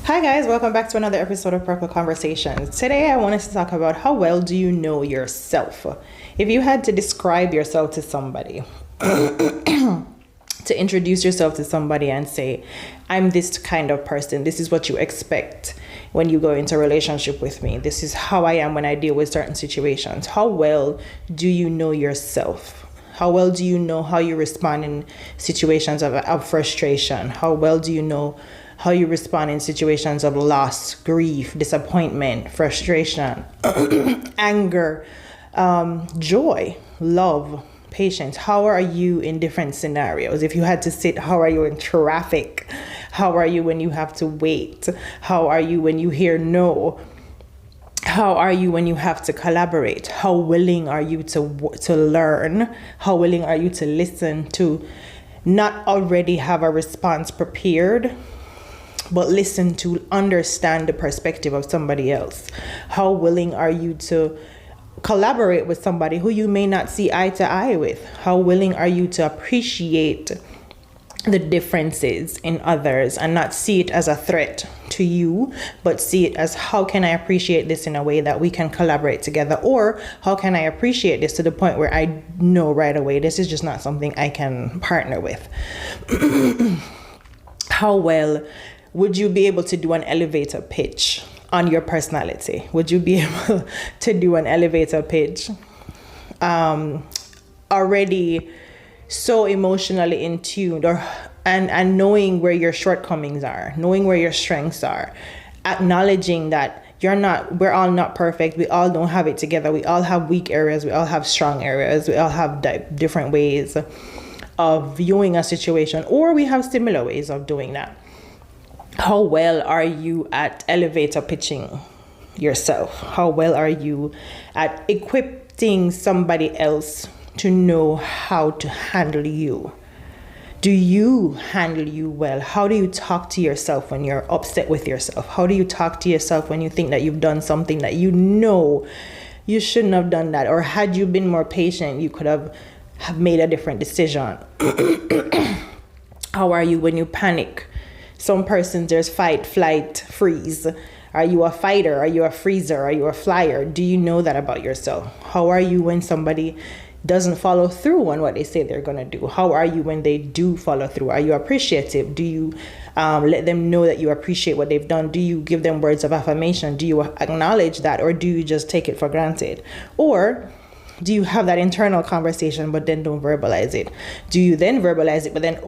Hi guys, welcome back to another episode of Purple Conversations. Today I wanted to talk about how well do you know yourself? If you had to describe yourself to somebody, to introduce yourself to somebody and say, I'm this kind of person, this is what you expect when you go into a relationship with me, this is how I am when I deal with certain situations. How well do you know yourself? How well do you know how you respond in situations of frustration? How well do you know how you respond in situations of loss, grief, disappointment, frustration, anger, joy, love, patience? How are you in different scenarios? If you had to sit, how are you in traffic? How are you when you have to wait? How are you when you hear no? How are you when you have to collaborate? How willing are you to learn? How willing are you to listen, to not already have a response prepared, but listen to understand the perspective of somebody else? How willing are you to collaborate with somebody who you may not see eye to eye with? How willing are you to appreciate the differences in others and not see it as a threat to you, but see it as, how can I appreciate this in a way that we can collaborate together? Or how can I appreciate this to the point where I know right away this is just not something I can partner with? How well would you be able to do an elevator pitch on your personality? Would you be able to do an elevator pitch already so emotionally in tune, and knowing where your shortcomings are, knowing where your strengths are, acknowledging that we're all not perfect, we all don't have it together, we all have weak areas, we all have strong areas, we all have different ways of viewing a situation, or we have similar ways of doing that. How well are you at elevator pitching yourself? How well are you at equipping somebody else to know how to handle you? Do you handle you well? How do you talk to yourself when you're upset with yourself? How do you talk to yourself when you think that you've done something that you know you shouldn't have done that? Or had you been more patient, you could have made a different decision. How are you when you panic? Some persons, there's fight, flight, freeze. Are you a fighter? Are you a freezer? Are you a flyer? Do you know that about yourself? How are you when somebody doesn't follow through on what they say they're going to do? How are you when they do follow through? Are you appreciative? Do you let them know that you appreciate what they've done? Do you give them words of affirmation? Do you acknowledge that? Or do you just take it for granted? Or do you have that internal conversation but then don't verbalize it? Do you then verbalize it but then